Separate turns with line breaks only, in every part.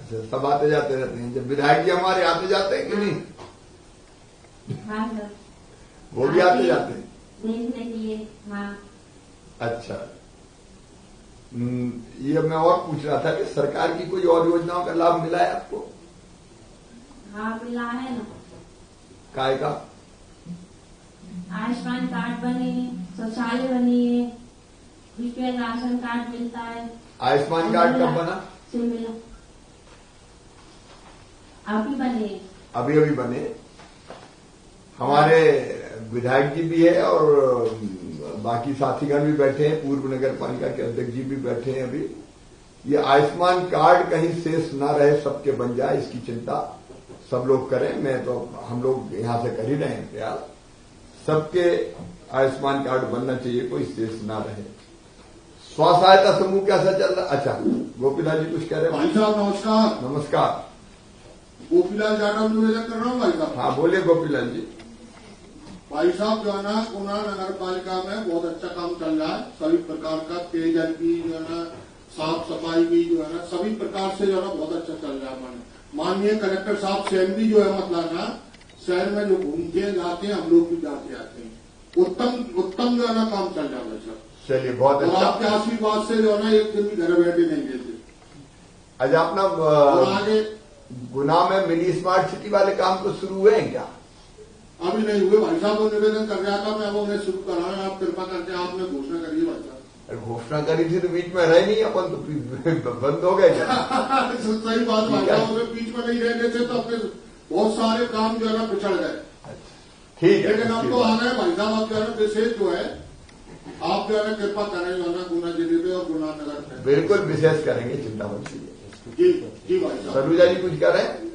अच्छा, सब आते जाते रहते हैं। जब विधायक जी हमारे आते जाते हैं कि नहीं?
हाँ सर,
वो भी आते जाते हैं
देखने के लिए। हाँ
अच्छा। ये मैं और पूछ रहा था कि सरकार की कोई और योजनाओं का लाभ मिला है आपको?
हाँ मिला है ना।
काय का?
आयुष्मान कार्ड बने, शौचालय बनी है, बीपीएल राशन कार्ड मिलता है।
आयुष्मान कार्ड कब बना?
से मिला, अभी बने।
अभी अभी बने। हमारे विधायक जी भी है और बाकी साथीगण भी बैठे हैं, पूर्व नगर पालिका के अध्यक्ष जी भी बैठे हैं। अभी ये आयुष्मान कार्ड कहीं शेष ना रहे, सबके बन जाए, इसकी चिंता सब लोग करें। मैं तो हम लोग यहां से कर ही रहे हैं प्रयास, सबके आयुष्मान कार्ड बनना चाहिए, कोई शेष ना रहे। स्व सहायता समूह कैसा चल रहा? अच्छा, गोपीलाल जी कुछ कह रहे हैं?
भाई साहब नमस्कार।
नमस्कार।
गोपीलाल जाटव निवेदन कर रहा हूँ भाई साहब।
हाँ बोलिए गोपीलाल जी।
भाई साहब जो है ना, गुना नगर पालिका में बहुत अच्छा काम चल रहा है। सभी प्रकार का पेयजल की जो है ना, साफ सफाई की जो है ना, सभी प्रकार से जो है ना बहुत अच्छा चल रहा है। माननीय कलेक्टर साहब स्वयं भी जो है मतलब ना शहर में जो घूमते जाते हैं, हम लोग भी जाते आते हैं। उत्तम जो है ना काम चल रहा है भाई साहब।
चलिए बहुत अच्छा।
और आपके आशीर्वाद से जो है ना एक दिन भी घर बैठे नहीं देते।
अच्छा, अपना
आगे
गुना में मिनी स्मार्ट सिटी वाले काम तो शुरू हुए हैं क्या?
अभी नहीं हुए भाई साहब। वो निवेदन कर रहा था मैं, वो उन्हें शुरू करा है। आप कृपा करके आपने घोषणा करिए भाई साहब।
घोषणा करी थी तो बीच में रहे नहीं अपन, तो बंद हो गए क्या?
सही बात भाई साहब, उन्हें बीच में नहीं रहने थे तो अपने बहुत सारे काम जो है ना पिछड़ गए।
ठीक है,
लेकिन अब तो आ गए भाई साहब। अब जो है ना विशेष जो है, आप जो है ना कृपा करें जो है ना गुना जिले पे और गुना नगर पे।
बिल्कुल विशेष करेंगे, चिंता मत कीजिए।
जी जी भाई साहब।
सरूजा जी कुछ कह रहे हैं?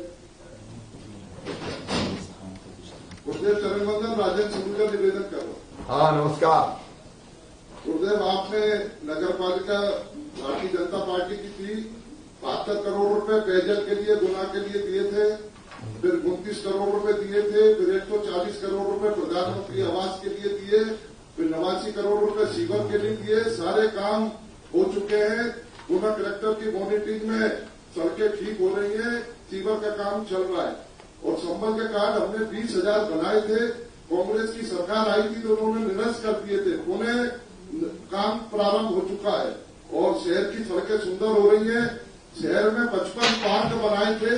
गुरुदेव चरणवंदन, राजेंद्र सरूजा निवेदन करो।
हाँ नमस्कार।
गुरुदेव, आपने नगर पालिका भारतीय जनता पार्टी की थी, 72 करोड़ रुपए पेयजल के लिए गुना के लिए दिए थे, फिर 29 करोड़ रुपए दिए थे, फिर 140 करोड़ रुपए प्रधानमंत्री आवास के लिए दिए, फिर 89 करोड़ रुपए सीवर के लिए दिए। सारे काम हो चुके हैं। गुना कलेक्टर की मॉनिटरिंग में सड़कें ठीक हो रही हैं, सीवर का काम चल रहा है। और संबल के कार्ड हमने 20,000 बनाए थे। कांग्रेस की सरकार आई थी तो उन्होंने निरस्त कर दिए थे। उन्हें काम प्रारंभ हो चुका है और शहर की सड़कें सुंदर हो रही हैं। शहर में 55 पार्क बनाए थे।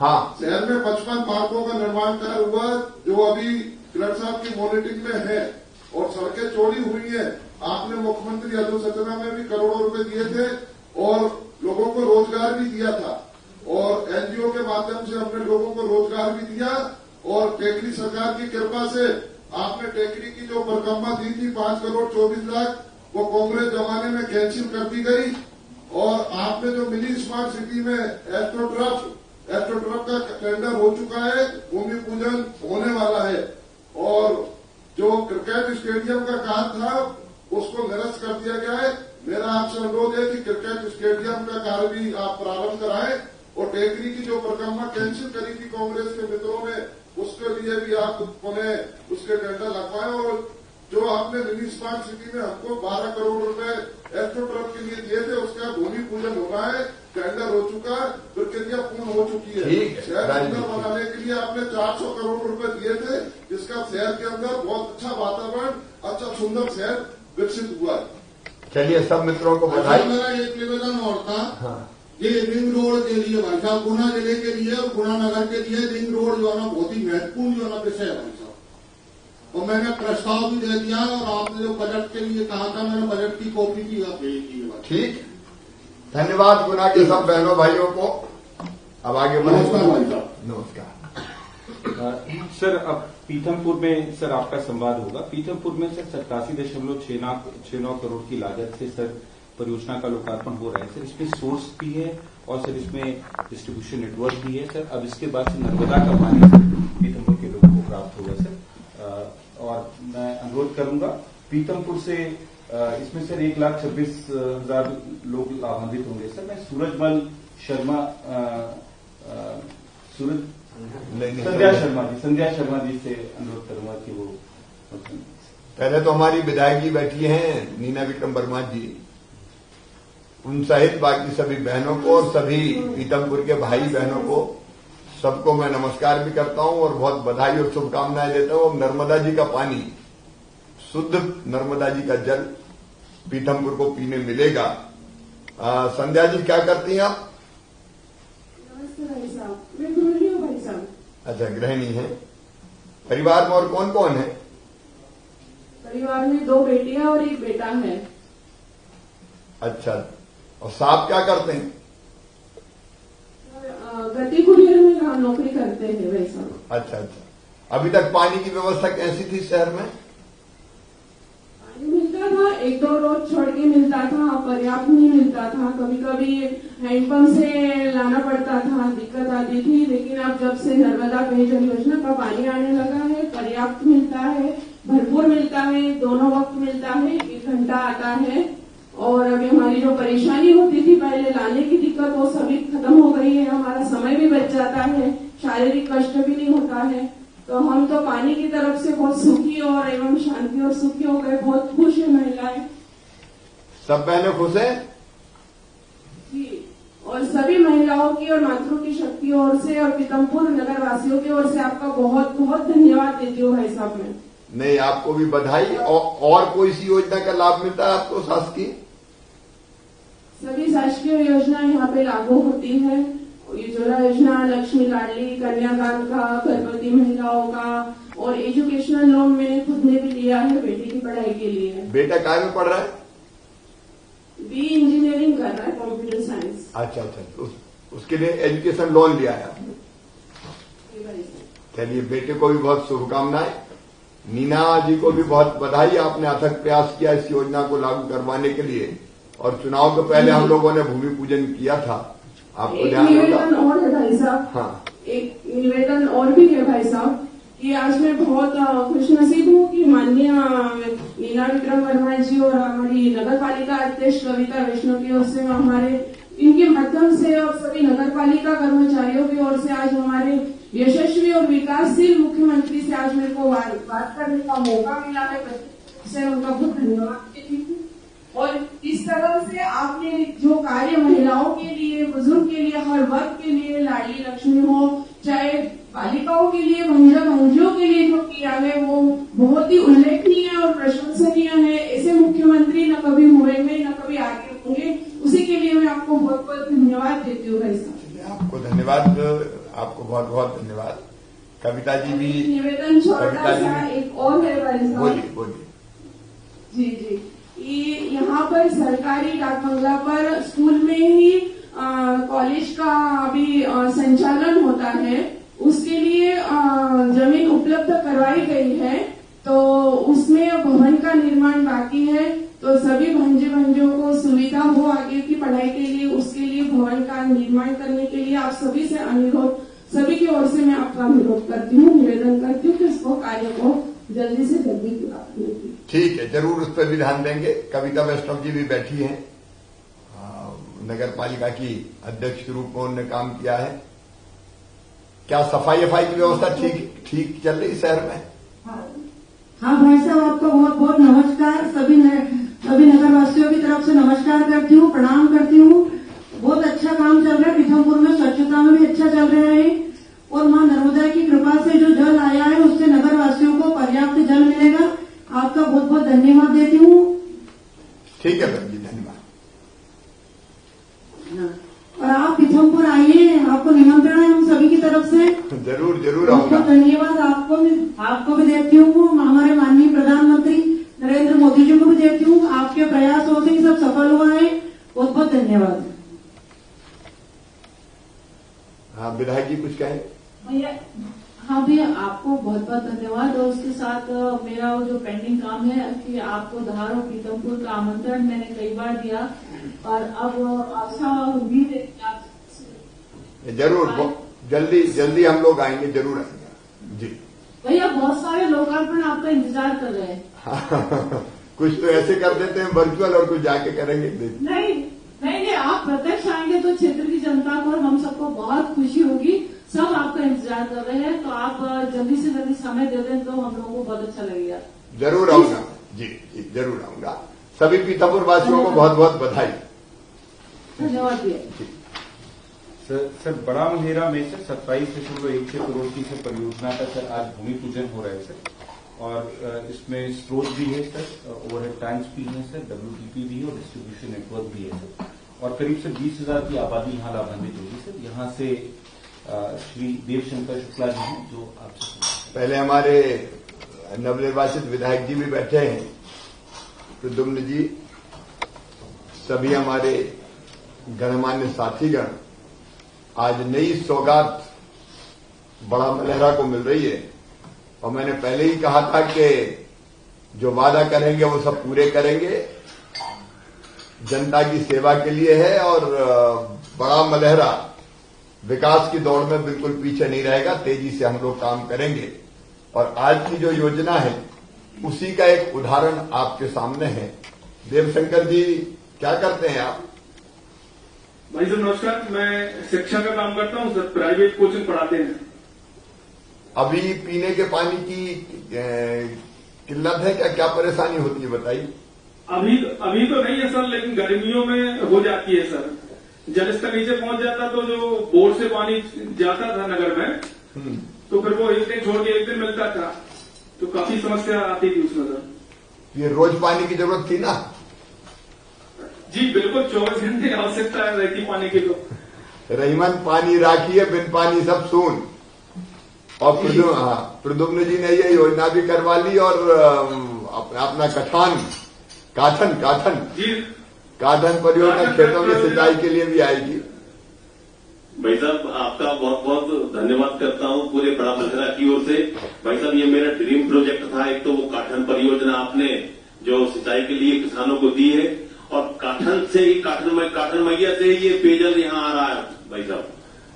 हाँ,
शहर में 55 पार्कों का निर्माण कार्य हुआ, जो अभी कलेक्टर साहब की मॉनिटरिंग में है और सड़कें चौड़ी हुई हैं। आपने मुख्यमंत्री अधोसंरचना में भी करोड़ों रुपए दिए थे और लोगों को रोजगार भी दिया था। और एनजीओ के माध्यम से हमने लोगों को रोजगार भी दिया। और टेकरी सरकार की कृपा से आपने टेकरी की जो परिक्रमा दी थी 5 करोड़ 24 लाख, वो कांग्रेस जमाने में कैंसिल कर दी गई। और आपने जो मिनी स्मार्ट सिटी में एस्ट्रोट्रफ का टेंडर हो चुका है, भूमि पूजन होने वाला है। और जो क्रिकेट स्टेडियम का काम था उसको निरस्त कर दिया गया है। मेरा आपसे अनुरोध है कि क्रिकेट स्टेडियम का कार्य भी आप प्रारंभ कराएं। और टेकरी की जो परिक्रमा कैंसिल करी थी कांग्रेस के मित्रों ने, उसके लिए भी आप उन्हें उसके टेंडर लगवाएं। और जो आपने मिनी स्मार्ट सिटी में हमको 12 करोड़ रुपए एस्ट्रोट्रफ के लिए दिए थे, उसका भूमि पूजन होना है। टेंडर हो चुका, प्रक्रिया पूर्ण हो चुकी है। शहर सुंदर बनाने के लिए आपने 400 करोड़ रुपए दिए थे, जिसका शहर के अंदर बहुत अच्छा वातावरण, अच्छा सुंदर शहर विकसित हुआ है।
चलिए सब मित्रों को बधाई।
मेरा एक निवेदन और था।
हाँ।
ये रिंग रोड के लिए भाई साहब, गुना जिले के लिए और गुना नगर के लिए रिंग रोड जो है ना बहुत ही महत्वपूर्ण जो है ना विषय है भाई साहब। और मैंने प्रस्ताव भी दे दिया और आपने जो बजट के लिए कहा था, मैंने बजट की कॉपी भी आप भेज दी है।
ठीक, धन्यवाद गुना के सब बहनों भाइयों को। अब आगे
नमस्कार भाई साहब।
नमस्कार
सर। अब पीथमपुर में सर आपका संवाद होगा। पीथमपुर में सर 87.69 करोड़ की लागत से सर परियोजना का लोकार्पण हो रहा है सर। इसमें सोर्स भी है और सर इसमें डिस्ट्रीब्यूशन नेटवर्क भी है सर। अब इसके बाद से नर्मदा का पानी पीथमपुर के लोगों को प्राप्त होगा सर। और मैं अनुरोध करूंगा पीथमपुर से इसमें सर 1,26,000 लोग लाभान्वित होंगे सर। मैं सूरजमल शर्मा संध्या शर्मा जी से अनुरोध करूंगा कि वो
पहले तो हमारी विधायक जी बैठी हैं नीना विक्रम वर्मा जी, उन सहित बाकी सभी बहनों को और सभी पीतमपुर के भाई बहनों को सबको मैं नमस्कार भी करता हूं और बहुत बधाई और शुभकामनाएं देता हूं। नर्मदा जी का पानी, शुद्ध नर्मदा जी का जल पीतमपुर को पीने मिलेगा। संध्या जी क्या करती हैं आप?
नमस्ते भाई साहब, मैं गृहिणी हूँ भाई साहब।
अच्छा, गृहिणी है। परिवार में और कौन कौन है?
परिवार में 2 बेटियां और 1 बेटा है।
अच्छा, और साहब क्या करते हैं?
गति कुरियर में नौकरी करते हैं भाई साहब।
अच्छा अच्छा। अभी तक पानी की व्यवस्था कैसी थी शहर में?
पानी मिलता था, 1-2 रोज छोड़ के मिलता था, पर्याप्त नहीं मिलता था। कभी कभी हैंडपंप से लाना पड़ता था, दिक्कत आती थी। लेकिन अब जब से नर्मदा पेयजल योजना का पानी आने लगा है, पर्याप्त मिलता है, भरपूर मिलता है, दोनों वक्त मिलता है, 1 घंटा आता है। और अभी हमारी जो परेशानी होती थी पहले लाने की दिक्कत, वो सभी खत्म हो गई है। हमारा समय भी बच जाता है, शारीरिक कष्ट भी नहीं होता है। तो हम तो पानी की तरफ से बहुत सुखी और एवं शांति और सुखी हो गए, बहुत खुश है महिलाएं।
सब बहनें खुश हैं?
जी, और सभी महिलाओं की और मातृ की शक्ति की ओर से और पीतमपुर नगर वासियों की ओर से आपका बहुत बहुत धन्यवाद देती हूँ भाई साहब। मैं
नहीं, आपको भी बधाई। और कोई सी योजना का लाभ मिलता है आपको शासकीय?
सभी शासकीय योजना यहाँ पे लागू होती है। उज्ज्वला योजना, लक्ष्मी लाडली, कन्यादान का, गर्भवती महिलाओं का, और एजुकेशनल लोन मैंने खुद ने भी लिया है बेटी की पढ़ाई के लिए।
बेटा काय में पढ़ रहा है?
बी इंजीनियरिंग कर रहा है, कंप्यूटर साइंस।
अच्छा अच्छा, उसके लिए एजुकेशन लोन लिया है आपने? चलिए, बेटे को भी बहुत शुभकामनाएं। नीना जी को भी बहुत बधाई, आपने अथक प्रयास किया इस योजना को लागू करवाने के लिए। और चुनाव के पहले हम लोगों ने भूमि पूजन किया था, आपको ध्यान होगा।
निवेदन और है भाई साहब।
हाँ,
एक निवेदन और भी है भाई साहब कि आज मैं बहुत खुशनसीब हूँ कि माननीय नीना विक्रम वर्मा जी और हमारी नगर पालिका अध्यक्ष कविता वैष्णव की ओर से, हमारे इनके माध्यम से और सभी नगर पालिका कर्मचारियों की ओर से आज हमारे यशस्वी और विकासशील मुख्यमंत्री से आज मेरे को बात करने का मौका मिला है। इससे उनका बहुत धन्यवाद देती हूँ। और इस तरह से आपने जो कार्य महिलाओं के लिए, बुजुर्ग के लिए, हर वर्ग के लिए, लाडली लक्ष्मी हो, चाहे बालिकाओं के लिए, मंजियों के लिए जो किया है, वो बहुत ही उल्लेखनीय और प्रशंसनीय है। ऐसे मुख्यमंत्री न कभी हुएंगे, न कभी आगे होंगे। उसी के लिए मैं आपको बहुत बहुत धन्यवाद देती हूँ भाई साहब।
आपको धन्यवाद, आपको बहुत बहुत धन्यवाद। कविता जी भी
निवेदन छोटा सा एक और है भाई साहब।
बोलिए बोलिए।
जी जी, ये यहाँ पर सरकारी डाक बंगला पर स्कूल में ही कॉलेज का अभी संचालन होता है। उसके लिए जमीन उपलब्ध करवाई गई है, तो उसमें भवन का निर्माण बाकी है। तो सभी भांजों को सुविधा हो आगे की पढ़ाई के लिए, उसके लिए भवन का निर्माण करने के लिए आप सभी से अनुरोध, सभी की ओर से मैं आपका अनुरोध करती हूँ, निवेदन करती हूँ कि इसको कार्य को जल्दी से जल्दी पूरा करने की। ठीक
है, जरूर उस पर भी ध्यान देंगे। कविता वैष्णव जी भी बैठी हैं, नगर पालिका की अध्यक्ष के रूप में उन्होंने काम किया है। क्या सफाई की व्यवस्था ठीक चल रही शहर में?
हाँ भाई साहब, आपको बहुत बहुत नमस्कार। सभी नगरवासियों की तरफ से नमस्कार करती हूँ, प्रणाम करती हूँ। बहुत अच्छा काम चल रहा है पीथमपुर में, स्वच्छता में भी अच्छा चल रहा है। और मां नर्मदा की कृपा से जो जल आया है, उससे नगरवासियों को पर्याप्त जल मिलेगा। आपका बहुत बहुत धन्यवाद देती हूँ।
ठीक है बहन जी, धन्यवाद।
और आप पीथमपुर आइए, आपको निमंत्रण है हम सभी की तरफ से।
जरूर जरूर
आऊंगा। बहुत धन्यवाद आपको भी देती हूँ। हमारे माननीय प्रधानमंत्री नरेंद्र मोदी जी को भी देती हूँ। आपके प्रयासों से सब सफल हुआ है। बहुत बहुत धन्यवाद।
हाँ, विधायक जी कुछ कहें?
भैया, हाँ भैया, आपको बहुत बहुत धन्यवाद। और उसके साथ मेरा वो जो पेंडिंग काम है कि आपको धार और पीतमपुर का आमंत्रण मैंने कई बार दिया, और अब आशा उम्मीद है कि आप
जरूर जल्दी हम लोग आएंगे, जरूर आएंगे जी।
भैया, बहुत सारे लोकार्पण आपका इंतजार कर रहे हैं।
कुछ तो ऐसे कर देते हैं वर्चुअल, और कुछ जाके करेंगे।
नहीं, आप प्रत्यक्ष आएंगे तो क्षेत्र की जनता को और हम सबको बहुत खुशी होगी। सब आपका इंतजार कर रहे हैं, तो आप जल्दी से जल्दी समय दे दें तो हम लोगों को बहुत अच्छा लगेगा।
जरूर आऊंगा जी, जरूर आऊंगा। सभी पीथमपुर वासियों को बहुत बहुत बधाई।
धन्यवाद दिया।
सर बड़ा मलेरा में सर 27.16 करोड़ की सर परियोजना का सर आज भूमि पूजन हो रहा है सर, और इसमें स्रोत भी है सर, ओवरहेड टैंक्स भी है सर, WDP भी है और डिस्ट्रीब्यूशन नेटवर्क भी है सर, और करीब से 20,000 की आबादी यहाँ लाभान्वित होगी सर। यहाँ से श्री देवशंकर शुक्ला जी हैं जो आपसे
पहले हमारे नवनिर्वाचित विधायक जी भी बैठे हैं, प्रद्युम्न जी, सभी हमारे गणमान्य साथीगण, आज नई सौगात बड़ा मलेरा को मिल रही है। और मैंने पहले ही कहा था कि जो वादा करेंगे वो सब पूरे करेंगे, जनता की सेवा के लिए है, और बड़ा मलेरा विकास की दौड़ में बिल्कुल पीछे नहीं रहेगा, तेजी से हम लोग काम करेंगे। और आज की जो योजना है उसी का एक उदाहरण आपके सामने है। देवशंकर जी, क्या करते हैं आप?
भाई साहब नमस्कार, मैं शिक्षा का काम करता हूं सर, प्राइवेट कोचिंग पढ़ाते हैं।
अभी पीने के पानी की किल्लत है क्या? क्या परेशानी होती है बताइए।
अभी तो नहीं है सर, लेकिन गर्मियों में हो जाती है सर। जल स्तर नीचे पहुंच जाता तो जो बोर्ड से पानी जाता था नगर में, तो फिर वो एक दिन छोड़ के एक दिन मिलता था, तो काफी समस्या आती थी उसमें सर।
ये रोज पानी की जरूरत थी ना?
जी बिल्कुल, 24 घंटे आवश्यकता रहती पानी की। तो
रहीमन पानी राखिए, बिन पानी सब सून। और प्रद्युम्न जी ने ये योजना भी करवा ली, और अपना काठन परियोजना खेतों में सिंचाई के लिए भी आएगी।
भाई साहब आपका बहुत बहुत धन्यवाद करता हूं पूरे बड़ा मलेरा की ओर से। भाई साहब ये मेरा ड्रीम प्रोजेक्ट था। एक तो वो काठन परियोजना आपने जो सिंचाई के लिए किसानों को दी है, और काठन से ही काठन मैया से ही ये पेयजल यहाँ आ रहा है भाई साहब।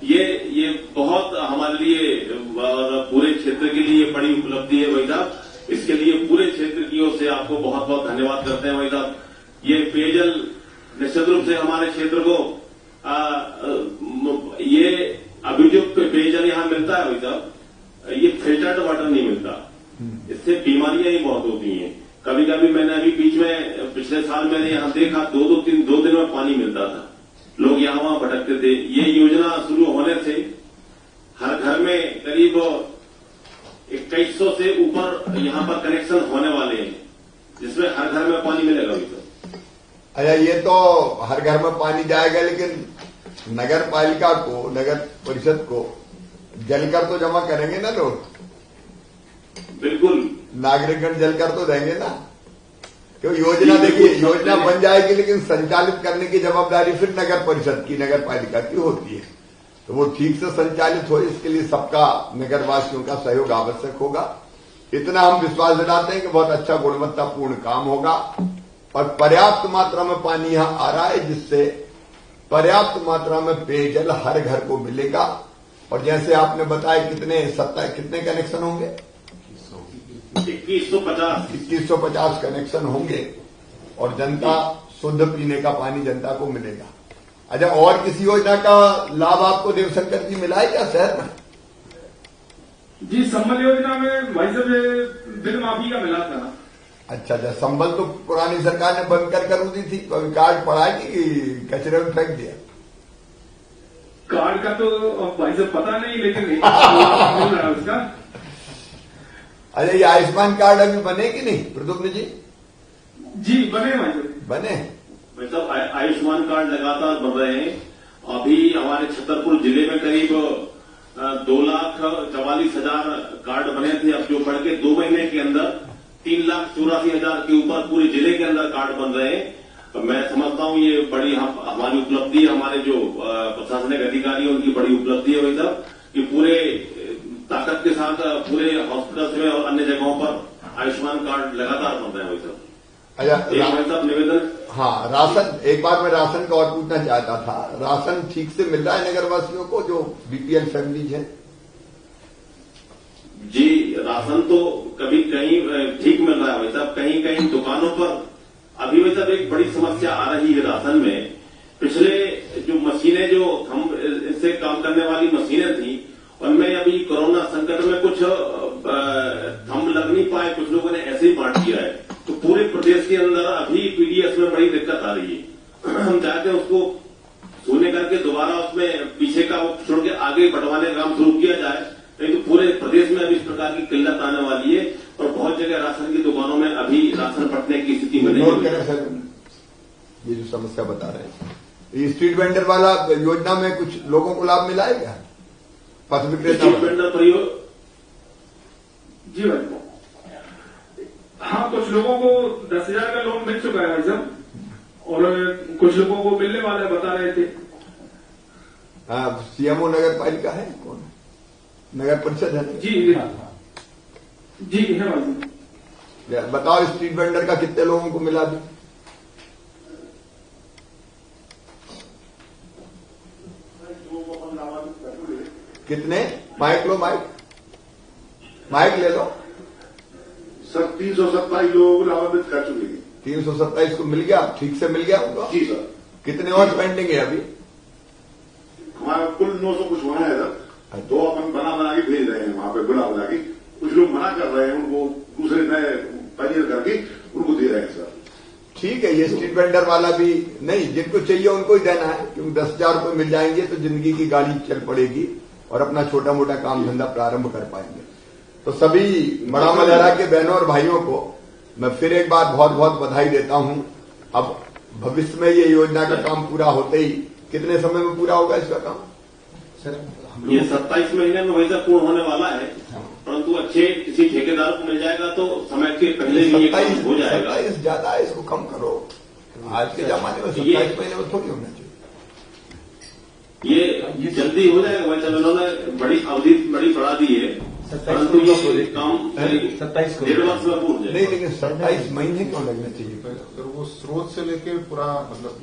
ये बहुत हमारे लिए और पूरे क्षेत्र के लिए बड़ी उपलब्धि है भाई साहब। इसके लिए पूरे क्षेत्र की ओर से आपको बहुत बहुत धन्यवाद करते हैं भाई साहब। ये पेयजल निश्चित रूप से हमारे क्षेत्र को ये अभी जो पेयजल यहाँ मिलता है भाई साहब, ये फिल्टर्ड वाटर नहीं मिलता, इससे बीमारियां ही बहुत होती हैं। कभी कभी मैंने अभी बीच में पिछले साल मैंने यहाँ देखा 2 दिन में पानी मिलता था, लोग यहाँ वहां भटकते थे। ये योजना शुरू होने से हर घर में करीब 2100 से ऊपर यहाँ पर कनेक्शन होने वाले हैं, जिसमें हर घर में पानी मिलेगा अभी तो।
अच्छा, ये तो हर घर में पानी जाएगा, लेकिन नगर पालिका को, नगर परिषद को जलकर तो जमा करेंगे ना लोग?
बिल्कुल,
नागरिकगण जलकर तो देंगे ना। क्यों योजना, देखिए योजना बन जाएगी, लेकिन संचालित करने की जवाबदारी फिर नगर परिषद की, नगर पालिका की होती है। तो वो ठीक से संचालित हो, इसके लिए सबका, नगरवासियों का सहयोग आवश्यक होगा। इतना हम विश्वास दिलाते हैं कि बहुत अच्छा गुणवत्तापूर्ण काम होगा, और पर्याप्त मात्रा में पानी यहां आ रहा है, जिससे पर्याप्त मात्रा में पेयजल हर घर को मिलेगा। और जैसे आपने बताया कितने कनेक्शन होंगे? 2150 कनेक्शन होंगे, और जनता शुद्ध पीने का पानी जनता को मिलेगा। अच्छा, और किसी योजना का लाभ आपको देवशंकर जी मिला है क्या शहर में?
जी संबल योजना में भाई साहब बिल माफी का मिला था।
अच्छा, संबल तो पुरानी सरकार ने बंद कर दी थी, कभी कार्ड पड़ा कि कचरे में फेंक दिया?
कार्ड का तो भाई साहब पता नहीं, लेकिन मिल रहा है उसका।
अरे ये आयुष्मान कार्ड अभी बने कि नहीं प्रद्युम्न जी?
जी बने भाई साहब,
बने भाई साहब। आयुष्मान कार्ड लगातार बन रहे हैं। अभी हमारे छतरपुर जिले में करीब 2,44,000 कार्ड बने थे। अब जो बढ़ के 2 महीने के अंदर 3,84,000 के ऊपर पूरे जिले के अंदर कार्ड बन रहे हैं। मैं समझता हूं ये बड़ी हमारी उपलब्धि है, हमारे जो प्रशासनिक अधिकारी हैं उनकी बड़ी उपलब्धि है भाई साहब, कि पूरे ताकत के साथ पूरे हॉस्पिटल्स में और अन्य जगहों पर आयुष्मान कार्ड लगातार बन रहे हैं भाई साहब।
अच्छा
भाई साहब निवेदन,
हाँ, राशन, एक बार मैं राशन का और पूछना चाहता था, राशन ठीक से मिल रहा है नगरवासियों को जो बीपीएल फैमिलीज हैं?
जी राशन तो कभी कहीं ठीक मिल रहा है भाई साहब, कहीं कहीं दुकानों पर अभी भाई साहब एक बड़ी समस्या आ रही है राशन में। पिछले जो मशीनें, जो थंब इससे काम करने वाली मशीनें थी, उनमें अभी कोरोना संकट में कुछ थंब लग नहीं पाए, कुछ लोगों ने ऐसे ही बांट दिया है। तो पूरे प्रदेश के अंदर अभी पीडीएस में बड़ी दिक्कत आ रही है। हम चाहते हैं उसको शून्य करके दोबारा उसमें पीछे का वो छोड़ के आगे बढ़वाने का काम शुरू किया जाए, नहीं तो पूरे प्रदेश में अभी इस प्रकार की किल्लत आने वाली है और बहुत जगह राशन की दुकानों में अभी राशन बंटने की स्थिति में नहीं है।
सर, ये जो समस्या बता रहे हैं, ये स्ट्रीट वेंडर वाला योजना में कुछ लोगों को लाभ मिला है क्या? पथ विक्रेता
स्ट्रीट वेंडर प्रयोग
जी भाई, हाँ कुछ लोगों को 10,000 का लोन मिल चुका है भाई साहब, और कुछ लोगों को मिलने वाला है, बता रहे थे।
सीएमओ नगर पालिका है, कौन है? नगर परिषद है
जी जी है भाई साहब।
बताओ स्ट्रीट वेंडर का कितने लोगों को मिला भी? कितने? माइक लो, माइक ले लो।
सर 327 लोगों को लाभान्वित कर चुके हैं।
327 को मिल गया, ठीक से मिल गया उनको?
जी सर।
कितने और पेंडिंग है अभी?
हमारा कुल 900 कुछ वहां है सर, तो अपन बना के भेज रहे हैं वहां पे बुला के। कुछ लोग मना कर रहे हैं, उनको दूसरे नए पैनियर करके उनको दे रहे हैं सर।
ठीक है, ये स्ट्रीट वेंडर वाला भी नहीं, जिनको चाहिए उनको ही देना है, क्योंकि 10,000 रुपये मिल जाएंगे तो जिंदगी की गाड़ी चल पड़ेगी और अपना छोटा मोटा काम धंधा प्रारंभ कर पाएंगे। तो सभी बड़ा मलहरा के बहनों और भाइयों को मैं फिर एक बार बहुत बहुत बधाई देता हूं। अब भविष्य में ये योजना का काम पूरा होते ही कितने समय में पूरा होगा इसका काम?
सर
ये 27 महीने में वैसा पूर्ण होने वाला है, परंतु अच्छे किसी ठेकेदार को मिल जाएगा तो समय के पहले ही ये काम हो जाएगा।
27 ज्यादा है, इसको कम करो। आज के जमाने में 27 महीने में थोड़ी होना चाहिए।
ये जल्दी हो जाएगा। वैसे उन्होंने बड़ी अवधि बड़ी बढ़ा दी है, परंतु ये काम
27
1.5 वर्ष में पूर्ण जाएगा।
नहीं, लेकिन 27 महीने क्यों लगना चाहिए?
सर वो स्रोत से लेके पूरा मतलब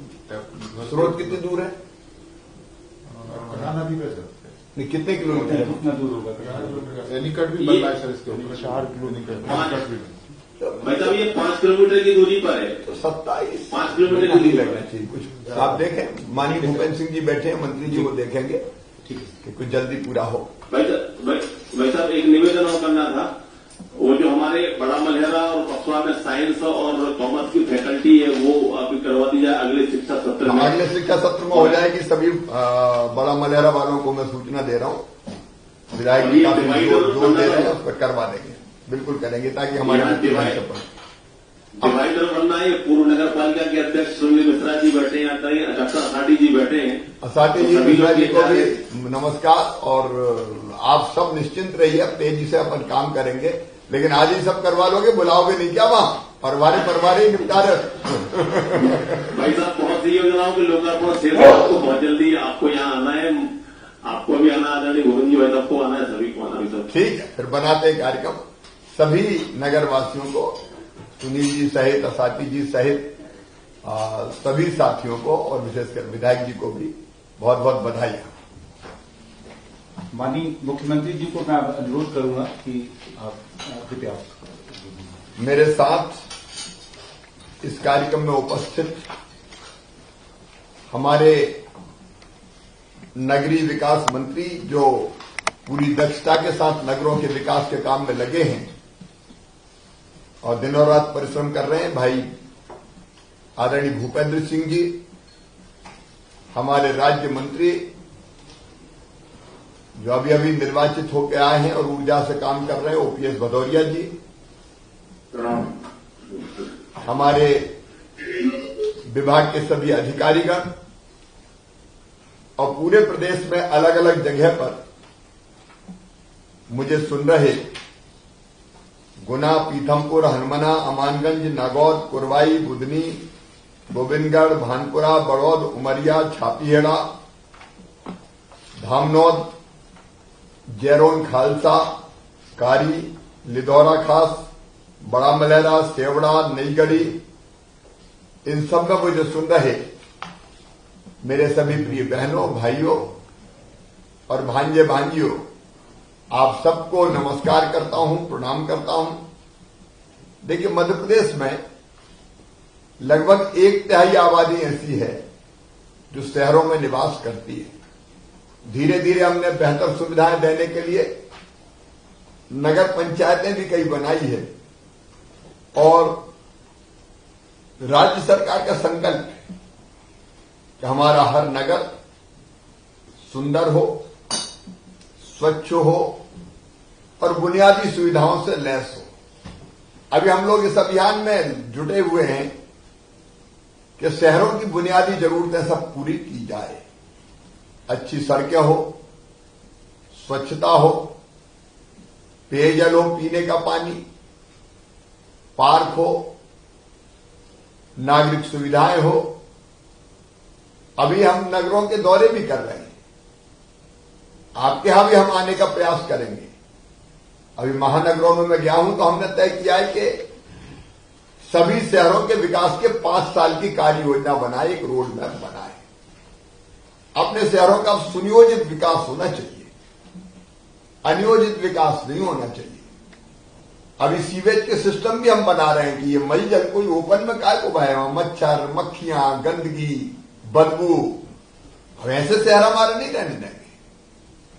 स्रोत कितनी दूर है?
नदी पे सर
नहीं, कितने किलोमीटर है?
कितना दूर होगा?
एनिकट भी बन रहा है सर इसके ऊपर 4 किलोमीटर
भाई साहब ये 5 किलोमीटर की दूरी पर है,
तो 27
5 किलोमीटर की
नहीं
दूरी
लगना चाहिए कुछ। आप देखें, माननीय भूपेंद्र सिंह जी बैठे हैं, मंत्री जी, वो देखेंगे कि कुछ जल्दी पूरा हो।
भाई साहब एक निवेदन और करना था, वो जो हमारे बड़ा मलहरा और पसवा में साइंस और कॉमर्स की फैकल्टी है वो अभी करवा दी जाए अगले शिक्षा सत्र में।
अगले शिक्षा सत्र में हो जाएगी। सभी बड़ा मलहरा वालों को मैं सूचना दे रहा हूँ, विधायक जी काफी जोर दे रहे हैं, उस पर करवा देंगे, बिल्कुल करेंगे, ताकि हमारे
डिवाइडर बनना है। पूर्व नगर पालिका के अध्यक्ष सुनील मिश्रा जी बैठे हैं, डॉक्टर असाटी जी बैठे हैं।
असाटी जी, मिश्रा जी को भी नमस्कार। और आप सब निश्चिंत रहिए, अब तेजी से अपन काम करेंगे, लेकिन आज ही सब करवा लोगे, बुलाओगे नहीं क्या वहां? परवारे ही निपटा रहे।
भाई साहब बहुत सी योजनाओं के लोकार्पण सेवा आपको बहुत जल्दी आपको यहाँ आना है, आपको भी आना, आदरणीय गोविंद जी भाई साहब को आना है, सभी को आना भी सब।
ठीक है, फिर बनाते हैं कार्यक्रम। सभी नगर वासियों को, सुनील जी सहित, असाटी जी सहित सभी साथियों को और विशेषकर विधायक जी को भी बहुत बहुत बधाई।
माननीय मुख्यमंत्री जी को मैं अनुरोध करूंगा कि आप कृपया
मेरे साथ इस कार्यक्रम में उपस्थित हमारे नगरीय विकास मंत्री, जो पूरी दक्षता के साथ नगरों के विकास के काम में लगे हैं और दिनों रात परिश्रम कर रहे हैं, भाई आदरणीय भूपेंद्र सिंह जी, हमारे राज्य मंत्री जो अभी अभी निर्वाचित होकर आए हैं और ऊर्जा से काम कर रहे हैं, ओपीएस भदौरिया जी, हमारे विभाग के सभी अधिकारीगण और पूरे प्रदेश में अलग अलग जगह पर मुझे सुन रहे गुना, पीथमपुर, हनुमना, अमानगंज, नागौद, कुरवाई, बुधनी, गोविंदगढ़, भानपुरा, बड़ौद, उमरिया, छापीहेड़ा, धामनौद, जैरोन, खालसा, कारी, लिदौरा खास, बड़ा मलहरा, सेवड़ा, नईगढ़ी, इन सब में मुझे सुन रहे मेरे सभी प्रिय बहनों, भाइयों और भांजे भांजियों, आप सबको नमस्कार करता हूं, प्रणाम करता हूं। देखिए, मध्य प्रदेश में लगभग 1/3 आबादी ऐसी है जो शहरों में निवास करती है। धीरे धीरे हमने बेहतर सुविधाएं देने के लिए नगर पंचायतें भी कई बनाई है और राज्य सरकार का संकल्प है कि कि हमारा हर नगर सुंदर हो, स्वच्छ हो और बुनियादी सुविधाओं से लैस हो। अभी हम लोग इस अभियान में जुटे हुए हैं कि शहरों की बुनियादी जरूरतें सब पूरी की जाए। अच्छी सड़कें हो, स्वच्छता हो, पेयजल हो, पीने का पानी, पार्क हो, नागरिक सुविधाएं हो। अभी हम नगरों के दौरे भी कर रहे हैं, आपके यहां भी हम आने का प्रयास करेंगे। अभी महानगरों में मैं गया हूं तो हमने तय किया है कि सभी शहरों के विकास के 5 साल की कार्य योजना बनाए, एक रोड मैप बनाए। अपने शहरों का सुनियोजित विकास होना चाहिए, अनियोजित विकास नहीं होना चाहिए। अभी सीवेज के सिस्टम भी हम बना रहे हैं कि ये मई जल कोई ओपन में काय को बहाएगा, मच्छर, मक्खियां, गंदगी, बदबू। अब ऐसे शहर हमारे नहीं रहने देंगे,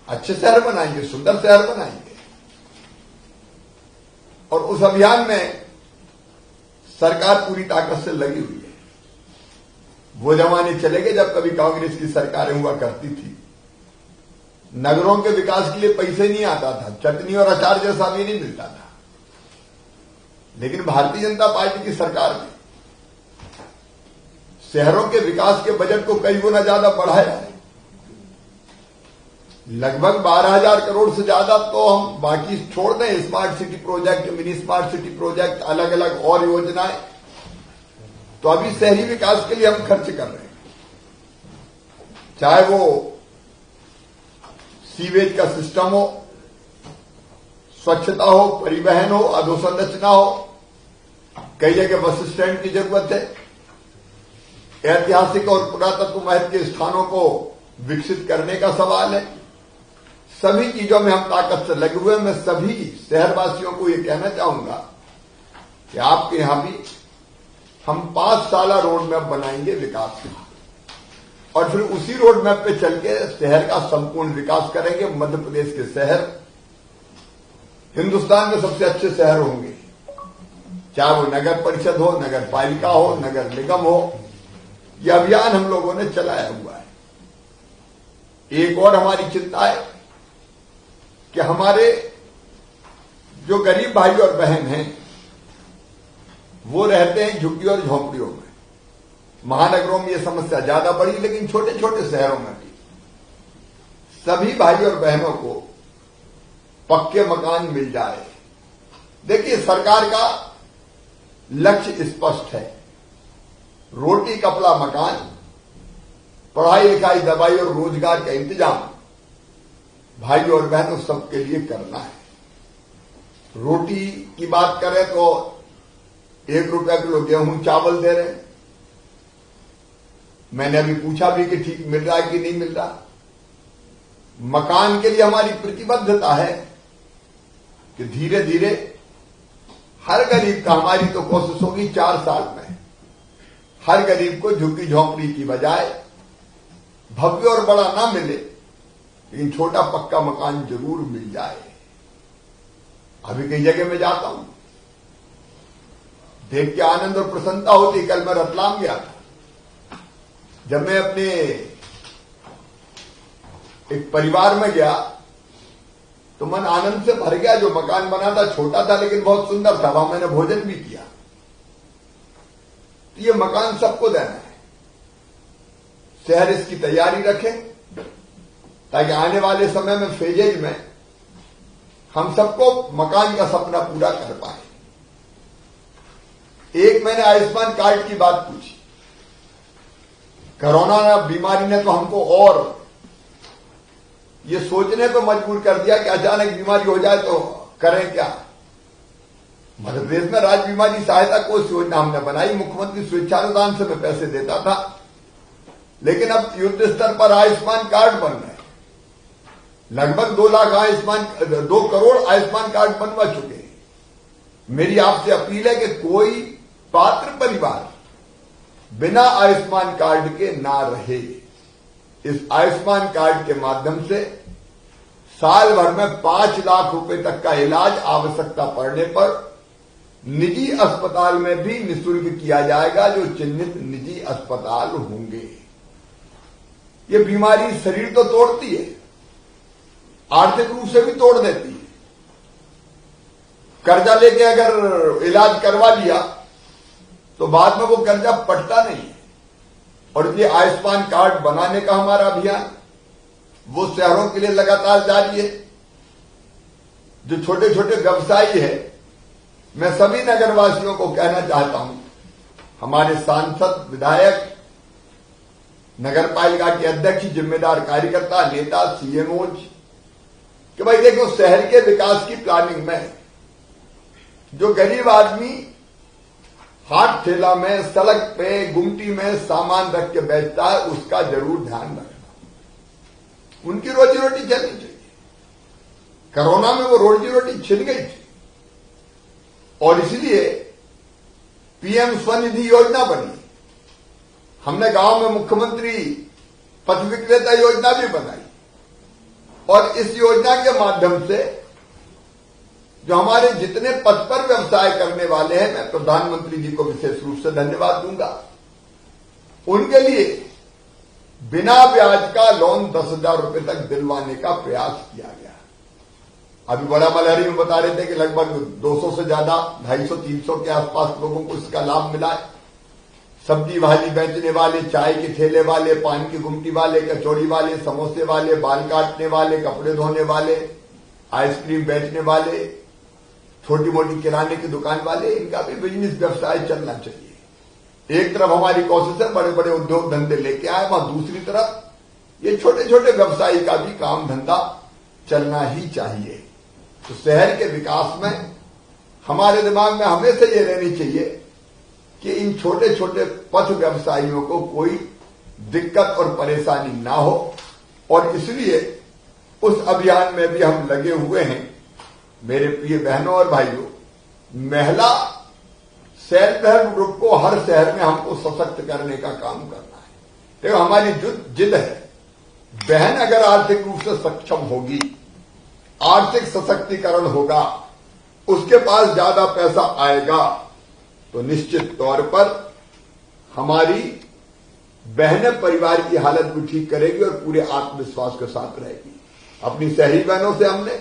अच्छे शहर बनाएंगे, सुंदर शहर बनाएंगे। और उस अभियान में सरकार पूरी ताकत से लगी हुई है। वो जमाने चले गए जब कभी कांग्रेस की सरकारें हुआ करती थी, नगरों के विकास के लिए पैसे नहीं आता था, चटनी और अचार जैसा भी नहीं मिलता था। लेकिन भारतीय जनता पार्टी की सरकार ने शहरों के विकास के बजट को कई गुना ज्यादा बढ़ाया है। लगभग 12,000 करोड़ से ज्यादा तो हम बाकी छोड़ दें, smart city project, mini smart city project, अलग अलग और योजनाएं, तो अभी शहरी विकास के लिए हम खर्च कर रहे हैं। चाहे वो सीवेज का सिस्टम हो, स्वच्छता हो, परिवहन हो, अधोसंरचना हो, कई जगह बस स्टैंड की जरूरत है, ऐतिहासिक और पुरातत्व महत्व के स्थानों को विकसित करने का सवाल है। सभी चीजों में हम ताकत से लगे हुए हैं। मैं सभी शहरवासियों को ये कहना चाहूंगा कि आपके यहां भी हम 5 साल रोड मैप बनाएंगे विकास का, और फिर उसी रोड मैप पे चल के शहर का संपूर्ण विकास करेंगे। मध्य प्रदेश के शहर हिंदुस्तान में सबसे अच्छे शहर होंगे, चाहे वो नगर परिषद हो, नगर पालिका हो, नगर निगम हो। यह अभियान हम लोगों ने चलाया हुआ है। एक और हमारी चिंता है कि हमारे जो गरीब भाई और बहन हैं वो रहते हैं झुग्गी और झोंपड़ियों में। महानगरों में ये समस्या ज्यादा बढ़ी, लेकिन छोटे छोटे शहरों में भी सभी भाई और बहनों को पक्के मकान मिल जाए। देखिए, सरकार का लक्ष्य स्पष्ट है, रोटी कपड़ा मकान, पढ़ाई लिखाई, दवाई और रोजगार का इंतजाम भाई और बहनों सबके लिए करना है। रोटी की बात करें तो 1 रुपया किलो गेहूं चावल दे रहे हैं। मैंने अभी पूछा भी कि ठीक मिल रहा है कि नहीं मिल रहा। मकान के लिए हमारी प्रतिबद्धता है कि धीरे धीरे हर गरीब का, हमारी तो कोशिश होगी 4 साल में हर गरीब को झुग्गी झोंपड़ी की बजाय भव्य और बड़ा ना मिले, लेकिन छोटा पक्का मकान जरूर मिल जाए। अभी कई जगह में जाता हूं, देख के आनंद और प्रसन्नता होती। कल मैं रतलाम गया था, जब मैं अपने एक परिवार में गया तो मन आनंद से भर गया। जो मकान बना था छोटा था लेकिन बहुत सुंदर था, वहां मैंने भोजन भी किया। तो ये मकान सबको देना है। शहर इसकी तैयारी रखें ताकि आने वाले समय में फेजेज में हम सबको मकान का सपना पूरा कर पाए। एक मैंने आयुष्मान कार्ड की बात पूछी। कोरोना बीमारी ने तो हमको और ये सोचने पर मजबूर कर दिया कि अचानक बीमारी हो जाए तो करें क्या। मध्य प्रदेश में राज्य बीमारी सहायता कोष योजना हमने बनाई। मुख्यमंत्री स्वेच्छानुदान से मैं पैसे देता था, लेकिन अब युद्ध स्तर पर आयुष्मान कार्ड बन रहे हैं। लगभग 2 करोड़ आयुष्मान कार्ड बनवा चुके हैं। मेरी आपसे अपील है कि कोई पात्र परिवार बिना आयुष्मान कार्ड के ना रहे। इस आयुष्मान कार्ड के माध्यम से साल भर में 5 लाख रुपए तक का इलाज आवश्यकता पड़ने पर निजी अस्पताल में भी निःशुल्क किया जाएगा, जो चिन्हित निजी अस्पताल होंगे। ये बीमारी शरीर तो तोड़ती है, आर्थिक रूप से भी तोड़ देती है। कर्जा लेके अगर इलाज करवा लिया तो बाद में वो कर्जा पटता नहीं है। और इसलिए आयुष्मान कार्ड बनाने का हमारा अभियान वो शहरों के लिए लगातार जारी है। जो छोटे छोटे व्यवसायी है, मैं सभी नगरवासियों को कहना चाहता हूं, हमारे सांसद, विधायक, नगर पालिका के अध्यक्ष, जिम्मेदार कार्यकर्ता, नेता, सीएमओज, कि भाई देखो, शहर के विकास की प्लानिंग में जो गरीब आदमी हाट ठेला में, सड़क पे, गुमटी में सामान रख के बेचता है, उसका जरूर ध्यान रखना। उनकी रोजी रोटी चलनी चाहिए। कोरोना में वो रोजी रोटी छिन गई थी और इसलिए पीएम स्वनिधि योजना बनी। हमने गांव में मुख्यमंत्री पथ विक्रेता योजना भी बनाई और इस योजना के माध्यम से जो हमारे जितने पथ पर व्यवसाय करने वाले हैं, मैं प्रधानमंत्री जी को विशेष रूप से धन्यवाद दूंगा, उनके लिए बिना ब्याज का लोन 10,000 रुपए तक दिलवाने का प्रयास किया गया। अभी बड़ा मलहरी में बता रहे थे कि लगभग 200 से ज्यादा, 250-300 के आसपास लोगों को इसका लाभ मिला है। सब्जी भाजी बेचने वाले, चाय के ठेले वाले, पान की गुमटी वाले, कचौड़ी वाले, समोसे वाले, बाल काटने वाले, कपड़े धोने वाले, आइसक्रीम बेचने वाले, छोटी मोटी किराने की दुकान वाले, इनका भी बिजनेस व्यवसाय चलना चाहिए। एक तरफ हमारी कोशिश है बड़े बड़े उद्योग धंधे लेके आए, वहां दूसरी तरफ ये छोटे छोटे व्यवसायी का भी काम धंधा चलना ही चाहिए। तो शहर के विकास में हमारे दिमाग में हमेशा ये रहनी चाहिए कि इन छोटे छोटे पथ व्यवसायियों को कोई दिक्कत और परेशानी ना हो। और इसलिए उस अभियान में भी हम लगे हुए हैं। मेरे प्रिय बहनों और भाइयों, महिला सेल्फ हेल्प ग्रुप को हर शहर में हमको सशक्त करने का काम करना है। देखो, हमारी जिद है, बहन अगर आर्थिक रूप से सक्षम होगी, आर्थिक सशक्तिकरण होगा, उसके पास ज्यादा पैसा आएगा, तो निश्चित तौर पर हमारी बहनें परिवार की हालत भी ठीक करेगी और पूरे आत्मविश्वास के साथ रहेगी। अपनी शहरी बहनों से हमने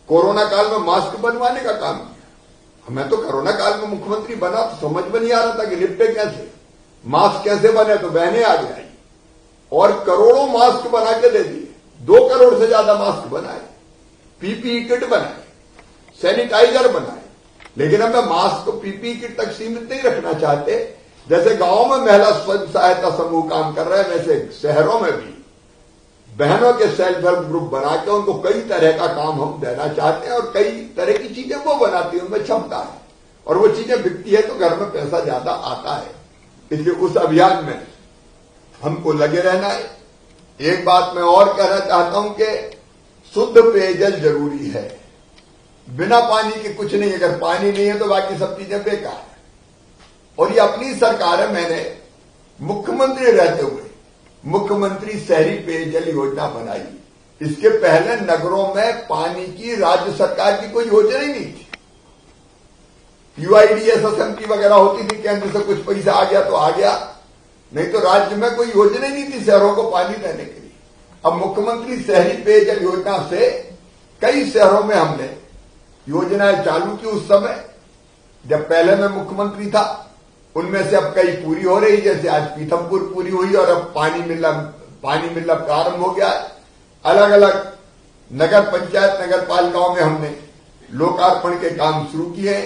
कोरोना काल में मास्क बनवाने का काम किया। मैं तो कोरोना काल में मुख्यमंत्री बना तो समझ में नहीं आ रहा था कि निपटे कैसे, मास्क कैसे बने, तो बहनें आगे आई और करोड़ों मास्क बना के दे दिए। 2 करोड़ से ज्यादा मास्क बनाए, पीपीई किट बनाए, सैनिटाइजर बनाए। लेकिन अब मैं मास्क को पीपीई किट तक सीमित नहीं रखना चाहते। जैसे गांव में महिला स्वयं सहायता समूह काम कर रहे हैं, वैसे शहरों में भी बहनों के सेल्फ हेल्प ग्रुप बना के उनको कई तरह का काम हम देना चाहते हैं। और कई तरह की चीजें वो बनाती है, उनमें क्षमता है और वो चीजें बिकती है तो घर में पैसा ज्यादा आता है। इसलिए उस अभियान में हमको लगे रहना है। एक बात मैं और कहना चाहता हूं कि शुद्ध पेयजल जरूरी है। बिना पानी के कुछ नहीं, अगर पानी नहीं है तो बाकी सब चीजें बेकार है। और ये अपनी सरकार है, मैंने मुख्यमंत्री रहते हुए मुख्यमंत्री शहरी पेयजल योजना बनाई। इसके पहले नगरों में पानी की राज्य सरकार की कोई योजना ही नहीं थी। यूआईडीएसएसएम वगैरह होती थी, केंद्र से कुछ पैसा आ गया तो आ गया, नहीं तो राज्य में कोई योजना ही नहीं थी शहरों को पानी देने के लिए। अब मुख्यमंत्री शहरी पेयजल योजना से कई शहरों में हमने योजनाएं चालू की। उस समय जब पहले मैं मुख्यमंत्री था, उनमें से अब कई पूरी हो रही, जैसे आज पीथमपुर पूरी हुई और अब पानी मिलना प्रारंभ हो गया। अलग अलग नगर पंचायत, नगर पालिकाओं में हमने लोकार्पण के काम शुरू किए,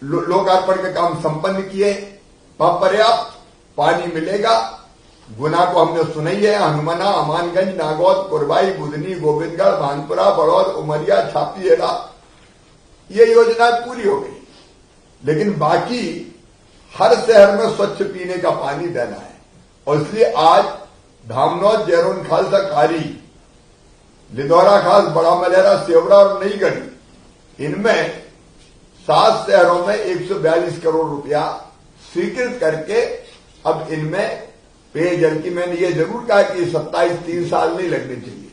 लोकार्पण के काम संपन्न किए। वहां पर्याप्त पानी मिलेगा। गुना को हमने सुनाई है, हनुमाना, अमानगंज, नागौद, कुरबाई, बुधनी, गोविंदगढ़, भानपुरा, बड़ौद, उमरिया, छापीहेड़ा, ये योजना पूरी हो गई। लेकिन बाकी हर शहर में स्वच्छ पीने का पानी देना है। और इसलिए आज धामनौद, जयरोन खालसा, खारी, लिदौरा खास, बड़ा मलेरा, सेवड़ा और नई गढ़ी, इनमें 7 शहरों में 142 करोड़ रुपया स्वीकृत करके अब इनमें पेयजल की, मैंने ये जरूर कहा कि 27-3 साल नहीं लगने चाहिए।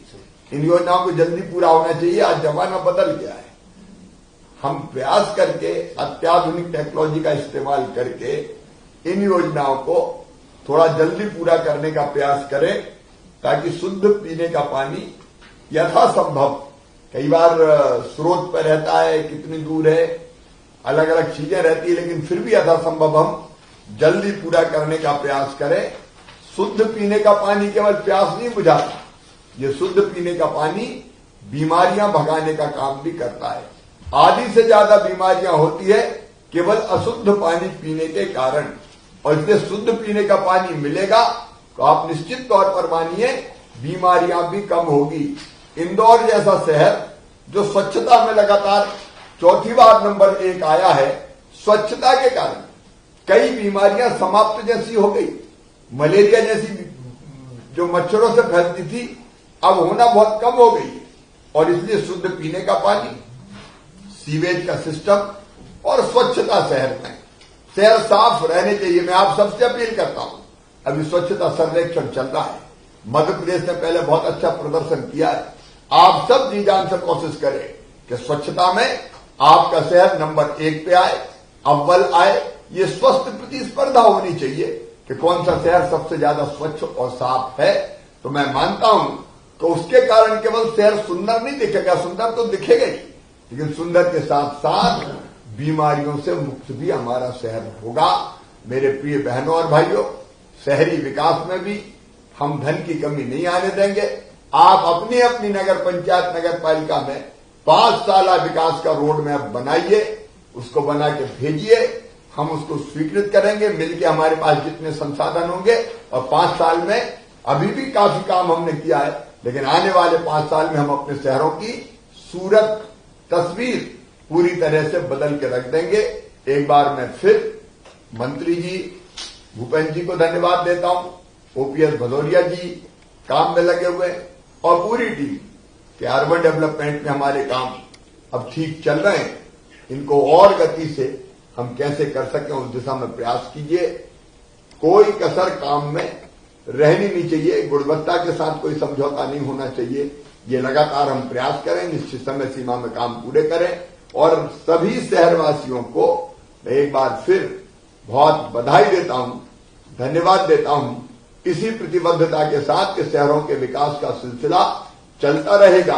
इन योजनाओं को जल्दी पूरा होना चाहिए। आज जमाना बदल गया है। हम प्रयास करके अत्याधुनिक टेक्नोलॉजी का इस्तेमाल करके इन योजनाओं को थोड़ा जल्दी पूरा करने का प्रयास करें ताकि शुद्ध पीने का पानी यथासंभव, कई बार स्रोत पर रहता है, कितनी दूर है, अलग अलग चीजें रहती है, लेकिन फिर भी यथासंभव हम जल्दी पूरा करने का प्रयास करें। शुद्ध पीने का पानी केवल प्यास नहीं बुझाता, ये शुद्ध पीने का पानी बीमारियां भगाने का काम भी करता है। आधी से ज्यादा बीमारियां होती है केवल अशुद्ध पानी पीने के कारण, और इसलिए शुद्ध पीने का पानी मिलेगा तो आप निश्चित तौर पर मानिए बीमारियां भी कम होगी। इंदौर जैसा शहर जो स्वच्छता में लगातार चौथी बार नंबर 1 आया है, स्वच्छता के कारण कई बीमारियां समाप्त जैसी हो गई। मलेरिया जैसी जो मच्छरों से फैलती थी अब होना बहुत कम हो गई, और इसलिए शुद्ध पीने का पानी, सीवेज का सिस्टम और स्वच्छता शहर में, शहर साफ रहने चाहिए। मैं आप सबसे अपील करता हूं, अभी स्वच्छता सर्वेक्षण चल रहा है, मध्य प्रदेश ने पहले बहुत अच्छा प्रदर्शन किया है। आप सब जी जान से कोशिश करें कि स्वच्छता में आपका शहर नंबर 1 पे आए, अव्वल आए। ये स्वस्थ प्रतिस्पर्धा होनी चाहिए कि कौन सा शहर सबसे ज्यादा स्वच्छ और साफ है। तो मैं मानता हूं कि उसके कारण केवल शहर सुंदर नहीं दिखेगा, सुंदर तो दिखेगा ही, लेकिन सुंदर के साथ साथ बीमारियों से मुक्त भी हमारा शहर होगा। मेरे प्रिय बहनों और भाइयों, शहरी विकास में भी हम धन की कमी नहीं आने देंगे। आप अपनी अपनी नगर पंचायत, नगर पालिका में 5 साला विकास का रोड मैप बनाइए, उसको बना के भेजिए, हम उसको स्वीकृत करेंगे। मिलकर हमारे पास जितने संसाधन होंगे, और 5 साल में अभी भी काफी काम हमने किया है, लेकिन आने वाले 5 साल में हम अपने शहरों की सूरत तस्वीर पूरी तरह से बदल के रख देंगे। एक बार मैं फिर मंत्री जी भूपेंद्र जी को धन्यवाद देता हूं, ओपीएस भदौरिया जी काम में लगे हुए, और पूरी टीम कि अर्बन डेवलपमेंट में हमारे काम अब ठीक चल रहे हैं। इनको और गति से हम कैसे कर सकें उस दिशा में प्रयास कीजिए। कोई कसर काम में रहनी नहीं चाहिए, गुणवत्ता के साथ कोई समझौता नहीं होना चाहिए। ये लगातार हम प्रयास करें, निश्चित समय सीमा में काम पूरे करें, और सभी शहरवासियों को मैं एक बार फिर बहुत बधाई देता हूं, धन्यवाद देता हूं। इसी प्रतिबद्धता के साथ के शहरों के विकास का सिलसिला चलता रहेगा,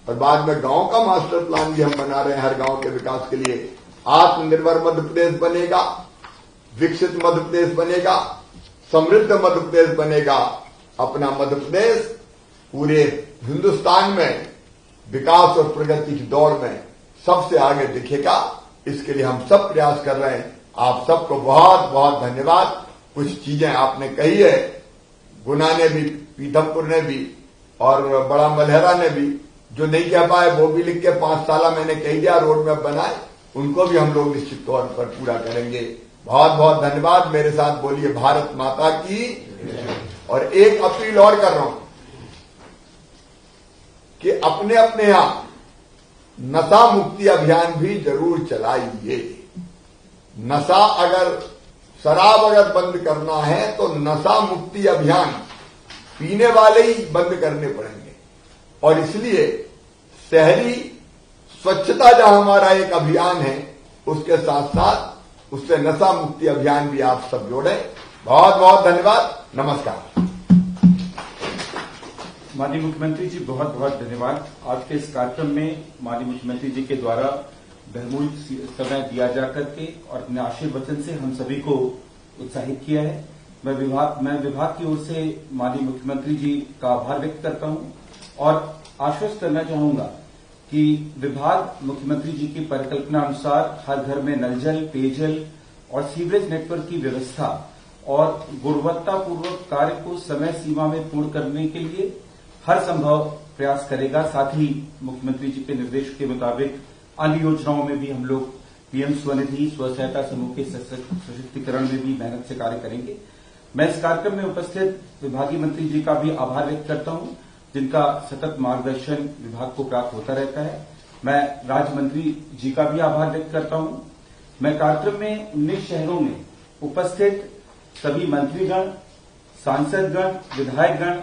और बाद में गांव का मास्टर प्लान भी हम बना रहे हैं। हर गांव के विकास के लिए आत्मनिर्भर मध्य प्रदेश बनेगा, विकसित मध्य प्रदेश बनेगा, समृद्ध मध्य प्रदेश बनेगा। अपना मध्य प्रदेश पूरे हिंदुस्तान में विकास और प्रगति की दौड़ में सबसे आगे दिखेगा। इसके लिए हम सब प्रयास कर रहे हैं। आप सबको बहुत बहुत धन्यवाद। कुछ चीजें आपने कही है, गुना ने भी, पीथमपुर ने भी, और बड़ा मलहरा ने भी, जो नहीं कह पाए वो भी लिख के 5 साल मैंने कह दिया, रोड मैप बनाए, उनको भी हम लोग निश्चित तौर पर पूरा करेंगे। बहुत बहुत धन्यवाद। मेरे साथ बोलिए भारत माता की। और एक अपील और कर रहा हूं कि अपने अपने यहां नशा मुक्ति अभियान भी जरूर चलाइए। नशा अगर, शराब अगर बंद करना है तो नशा मुक्ति अभियान पीने वाले ही बंद करने पड़ेंगे, और इसलिए शहरी स्वच्छता जहां हमारा एक अभियान है, उसके साथ साथ उससे नशा मुक्ति अभियान भी आप सब जोड़ें। बहुत बहुत धन्यवाद। नमस्कार।
माननीय मुख्यमंत्री जी, बहुत बहुत धन्यवाद। आज के इस कार्यक्रम में माननीय मुख्यमंत्री जी के द्वारा बहुमूल्य समय दिया जाकर के और अपने आशीर्वचन से हम सभी को उत्साहित किया है। मैं विभाग की ओर से माननीय मुख्यमंत्री जी का आभार व्यक्त करता हूं, और आश्वस्त करना चाहूंगा कि विभाग मुख्यमंत्री जी की परिकल्पना अनुसार हर घर में नल जल, पेयजल और सीवरेज नेटवर्क की व्यवस्था और गुणवत्तापूर्वक कार्य को समय सीमा में पूर्ण करने के लिए हर संभव प्रयास करेगा। साथ ही मुख्यमंत्री जी के निर्देश के मुताबिक अन्य योजनाओं में भी हम लोग पीएम स्वनिधि, स्व सहायता समूह के सशक्तिकरण में भी मेहनत से कार्य करेंगे। मैं इस कार्यक्रम में उपस्थित विभागीय मंत्री जी का भी आभार व्यक्त करता हूं, जिनका सतत मार्गदर्शन विभाग को प्राप्त होता रहता है। मैं राज्य मंत्री जी का भी आभार व्यक्त करता हूं। मैं कार्यक्रम में 19 शहरों में उपस्थित सभी मंत्रीगण, सांसदगण, विधायकगण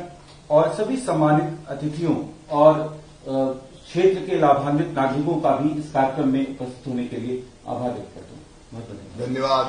और सभी सम्मानित अतिथियों और क्षेत्र के लाभान्वित नागरिकों का भी इस कार्यक्रम में उपस्थित होने के लिए आभार व्यक्त करता हूं। बहुत बहुत धन्यवाद।